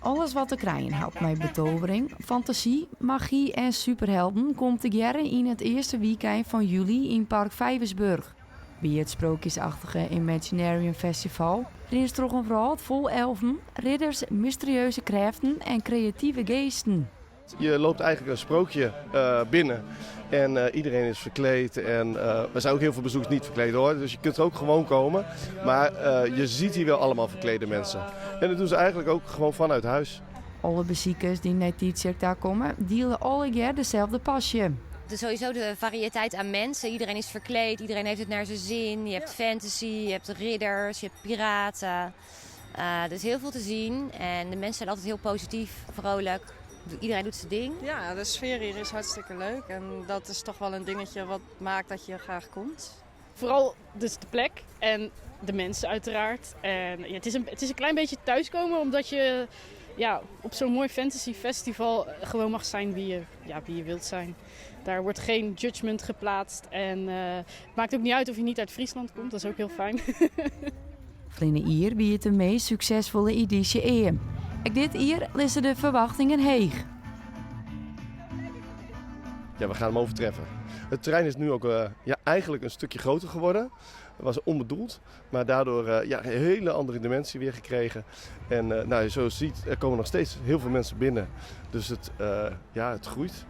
Alles wat te krijgen helpt met betovering, fantasie, magie en superhelden komt together in het eerste weekend van juli in Park Vijversburg. Bij het sprookjesachtige Imaginarium Festival is toch een verhaal vol elfen, ridders, mysterieuze krachten en creatieve geesten. Je loopt eigenlijk een sprookje binnen en iedereen is verkleed. En er zijn ook heel veel bezoekers niet verkleed hoor, dus je kunt er ook gewoon komen. Maar je ziet hier wel allemaal verklede mensen. En dat doen ze eigenlijk ook gewoon vanuit huis. Alle bezoekers die naar dit daar komen, delen alle jaar dezelfde pasje. Dus sowieso de variëteit aan mensen. Iedereen is verkleed, iedereen heeft het naar zijn zin. Je hebt fantasy, je hebt ridders, je hebt piraten. Er is heel veel te zien en de mensen zijn altijd heel positief, vrolijk. Iedereen doet zijn ding. Ja, de sfeer hier is hartstikke leuk en dat is toch wel een dingetje wat maakt dat je graag komt. Vooral dus de plek en de mensen uiteraard. En ja, het is een klein beetje thuiskomen omdat je op zo'n mooi fantasy festival gewoon mag zijn wie je wilt zijn. Daar wordt geen judgment geplaatst en het maakt ook niet uit of je niet uit Friesland komt, dat is ook heel fijn. Vlinne hier wie het de meest succesvolle editie is. Ik dit hier liggen de verwachtingen heeg. Ja, we gaan hem overtreffen. Het terrein is nu ook eigenlijk een stukje groter geworden. Dat was onbedoeld, maar daardoor een hele andere dimensie weer gekregen. En zo ziet, er komen nog steeds heel veel mensen binnen. Dus het groeit.